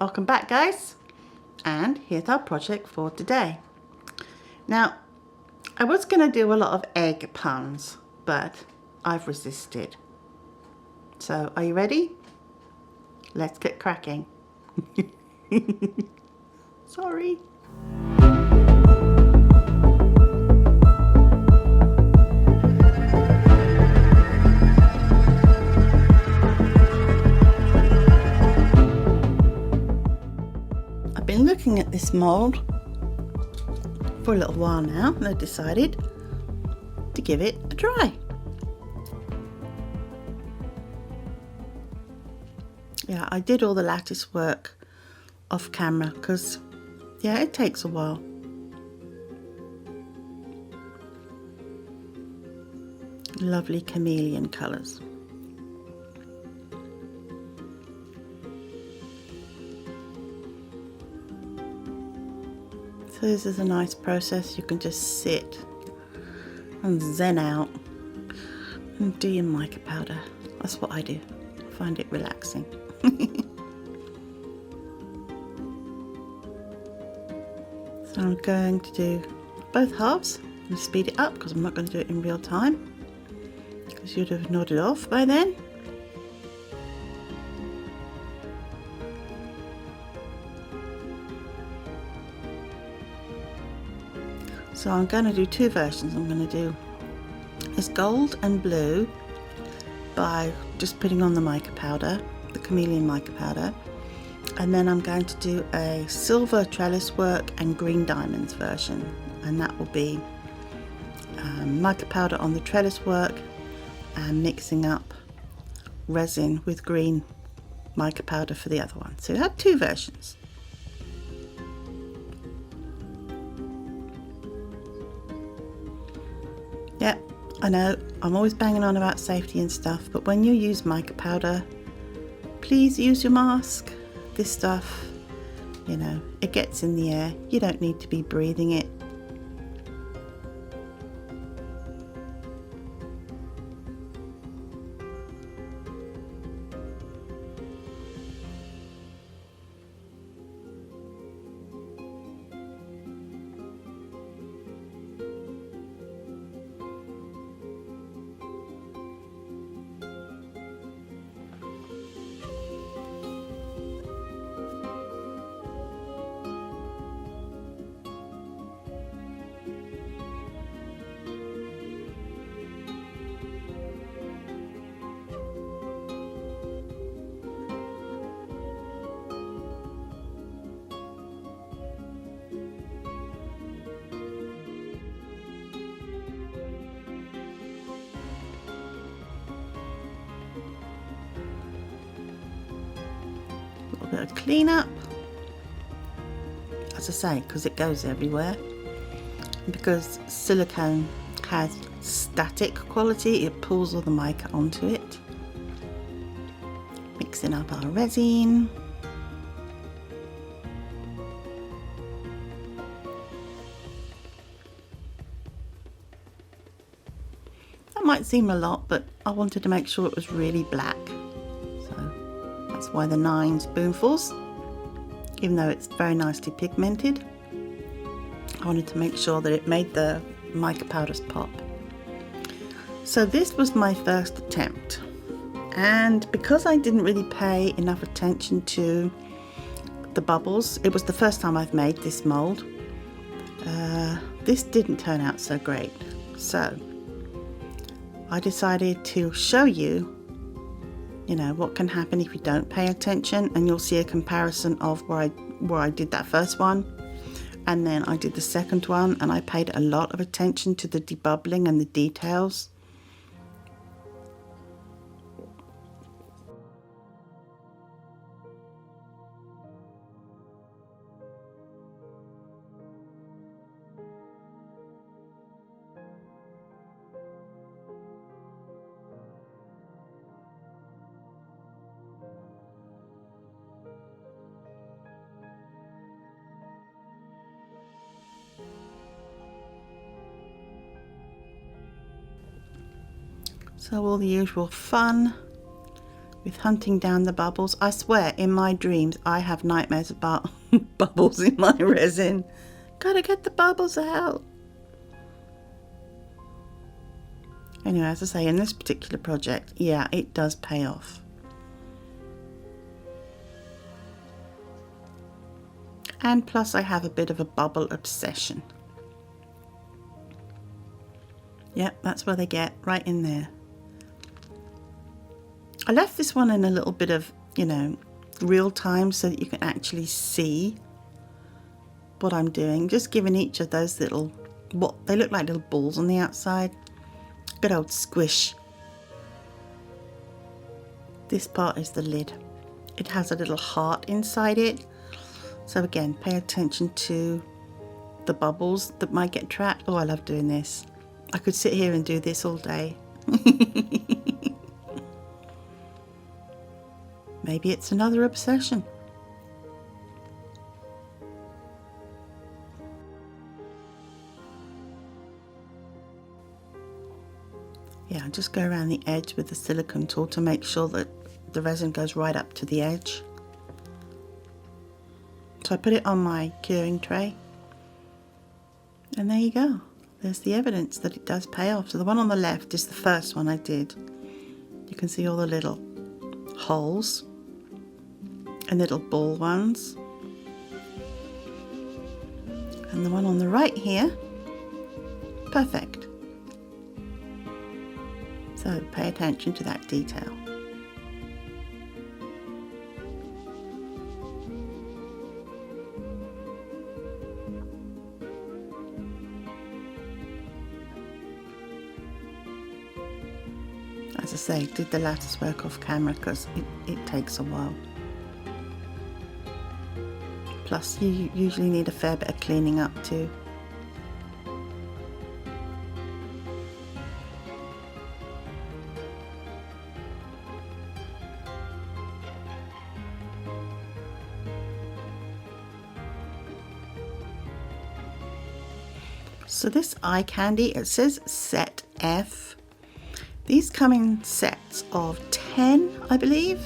Welcome back, guys, and here's our project for today. Now, I was going to do a lot of egg puns, but I've resisted. So, are you ready? Let's get cracking. Sorry. I've been looking at this mold for a little while now, and I decided to give it a try. Yeah, I did all the lattice work off camera because, yeah, it takes a while. Lovely chameleon colours. So this is a nice process. You can just sit and zen out and do your mica powder. That's what I do. I find it relaxing. So I'm going to do both halves. I'm going to speed it up because I'm not going to do it in real time, because you'd have nodded off by then. So I'm going to do two versions. I'm going to do this gold and blue by just putting on the mica powder, the chameleon mica powder, and then I'm going to do a silver trellis work and green diamonds version, and that will be mica powder on the trellis work and mixing up resin with green mica powder for the other one. So I have two versions. Yep, I know, I'm always banging on about safety and stuff, but when you use mica powder, please use your mask. This stuff, you know, it gets in the air. You don't need to be breathing it. A bit of clean up, as I say, because it goes everywhere, and because silicone has static quality, it pulls all the mica onto it. Mixing up our resin. That might seem a lot, but I wanted to make sure it was really black. That's why the 9 spoonfuls, even though it's very nicely pigmented. I wanted to make sure that it made the mica powders pop. So this was my first attempt, and because I didn't really pay enough attention to the bubbles, it was the first time I've made this mold, this didn't turn out so great. So I decided to show you, you know, what can happen if you don't pay attention, and you'll see a comparison of where I did that first one and then I did the second one, and I paid a lot of attention to the debubbling and the details. So all the usual fun with hunting down the bubbles. I swear, in my dreams, I have nightmares about bubbles in my resin. Gotta get the bubbles out. Anyway, as I say, in this particular project, yeah, it does pay off. And plus I have a bit of a bubble obsession. Yep, that's where they get, right in there. I left this one in a little bit of, you know, real time so that you can actually see what I'm doing. Just giving each of those little, what they look like little balls on the outside. Good old squish. This part is the lid. It has a little heart inside it. So again, pay attention to the bubbles that might get trapped. Oh, I love doing this. I could sit here and do this all day. Maybe it's another obsession. Yeah, just go around the edge with the silicone tool to make sure that the resin goes right up to the edge. So I put it on my curing tray. And there you go. There's the evidence that it does pay off. So the one on the left is the first one I did. You can see all the little holes and little ball ones. And the one on the right here, perfect. So pay attention to that detail. As I say, did the lattice work off camera because it takes a while. Plus you usually need a fair bit of cleaning up too. So this eye candy, it says set F. These come in sets of 10, I believe.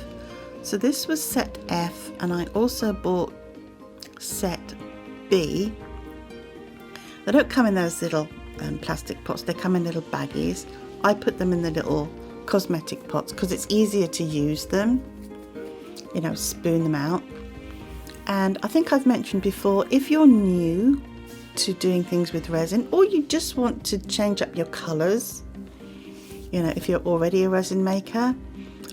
So this was set F, and I also bought set B. They don't come in those little plastic pots, they come in little baggies. I put them in the little cosmetic pots because it's easier to use them, you know, spoon them out. And I think I've mentioned before, if you're new to doing things with resin, or you just want to change up your colors, you know, if you're already a resin maker,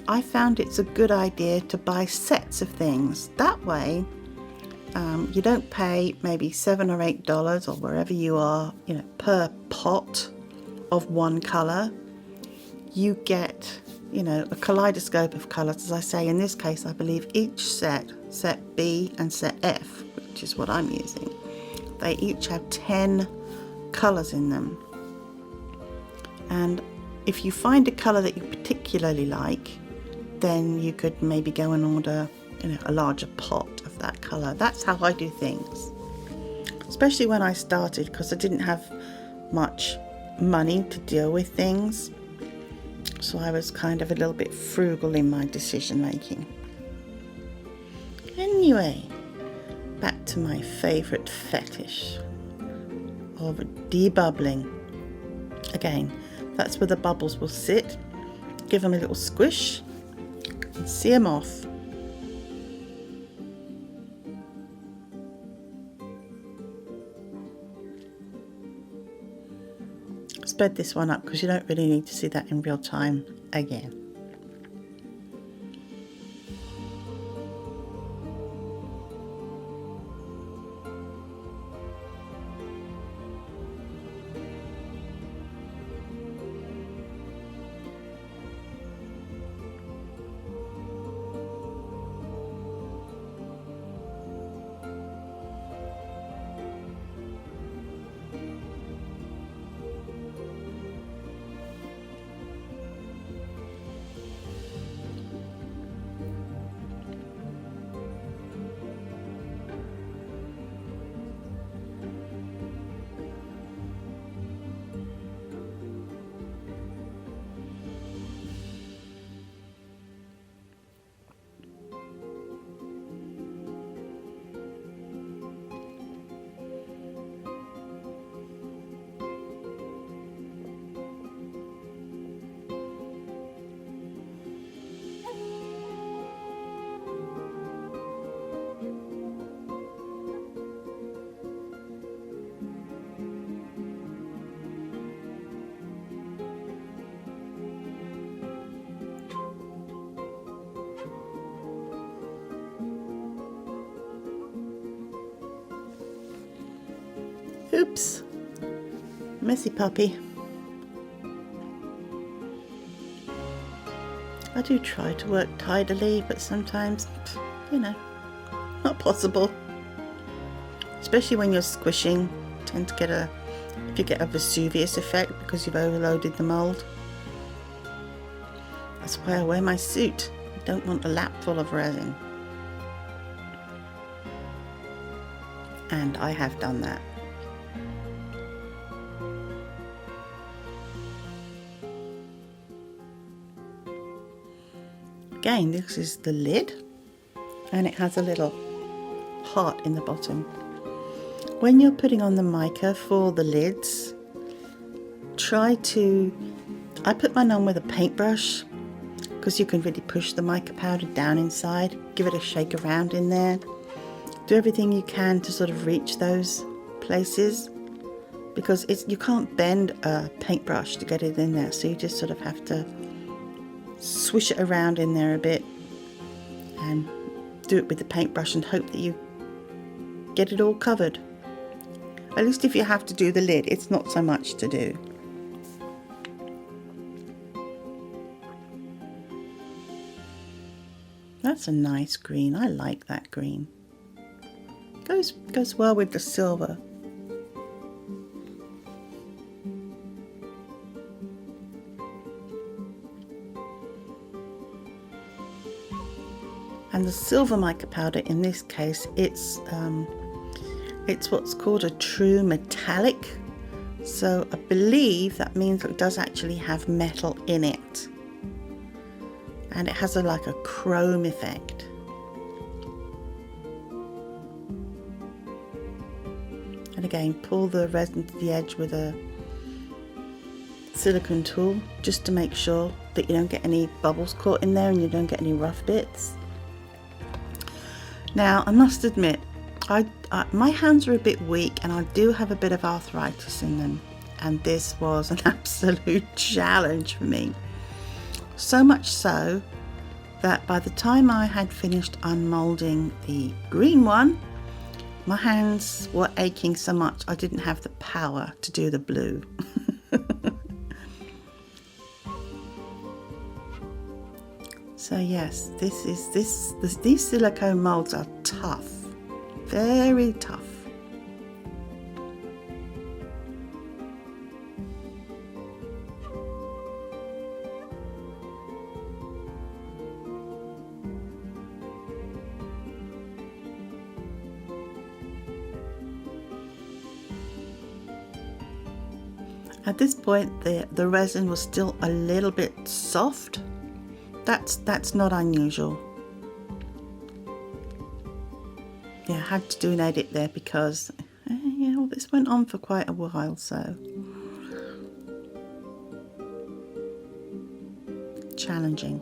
I found it's a good idea to buy sets of things. That way you don't pay maybe $7 or $8 or wherever you are, you know, per pot of one color. You get, you know, a kaleidoscope of colors. As I say, in this case, I believe each set B and set F, which is what I'm using, they each have 10 colors in them. And if you find a color that you particularly like, then you could maybe go and order, you know, a larger pot of that color. That's how I do things, especially when I started, because I didn't have much money to deal with things, so I was kind of a little bit frugal in my decision making. Anyway, back to my favorite fetish of debubbling. Again, that's where the bubbles will sit. Give them a little squish and see them off. Sped this one up because you don't really need to see that in real time again. Oops, messy puppy. I do try to work tidily, but sometimes, you know, not possible. Especially when you're squishing, you tend to get if you get a Vesuvius effect because you've overloaded the mould. That's why I wear my suit. I don't want a lap full of resin. And I have done that. Again, this is the lid, and it has a little heart in the bottom. When you're putting on the mica for the lids, I put mine on with a paintbrush because you can really push the mica powder down inside. Give it a shake around in there. Do everything you can to sort of reach those places, because you can't bend a paintbrush to get it in there, so you just sort of have to swish it around in there a bit and do it with the paintbrush and hope that you get it all covered. At least if you have to do the lid, it's not so much to do. That's a nice green. I like that green. Goes well with the silver. And the silver mica powder in this case, it's what's called a true metallic. So I believe that means it does actually have metal in it. And it has like a chrome effect. And again, pull the resin to the edge with a silicone tool just to make sure that you don't get any bubbles caught in there and you don't get any rough bits. Now, I must admit, my hands are a bit weak and I do have a bit of arthritis in them, and this was an absolute challenge for me. So much so that by the time I had finished unmolding the green one, my hands were aching so much I didn't have the power to do the blue. So yes, these silicone molds are tough, very tough. At this point, the resin was still a little bit soft. That's not unusual. Yeah, I had to do an edit there because this went on for quite a while, so challenging.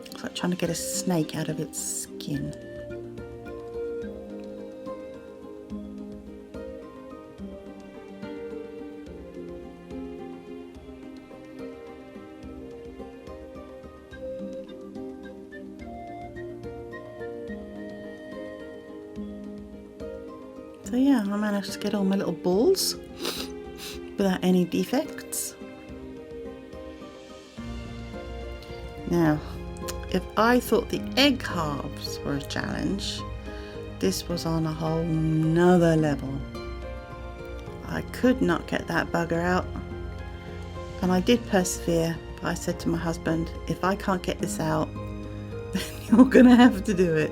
It's like trying to get a snake out of its skin. So yeah, I managed to get all my little balls without any defects. Now, if I thought the egg halves were a challenge, this was on a whole nother level. I could not get that bugger out, and I did persevere, but I said to my husband, if I can't get this out, then you're gonna have to do it.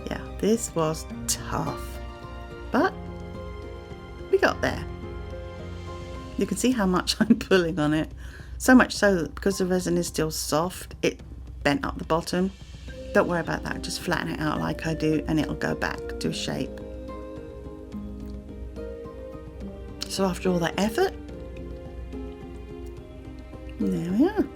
Yeah, this was tough. But we got there. You can see how much I'm pulling on it. So much so that because the resin is still soft, it bent up the bottom. Don't worry about that. Just flatten it out like I do and it'll go back to shape. So after all that effort, there we are.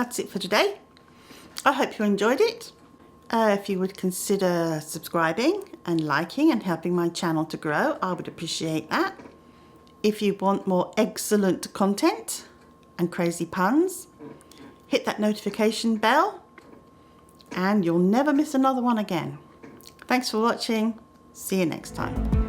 that's it for today. I hope you enjoyed it. If you would consider subscribing and liking and helping my channel to grow, I would appreciate that. If you want more excellent content and crazy puns, hit that notification bell and you'll never miss another one again. Thanks for watching. See you next time.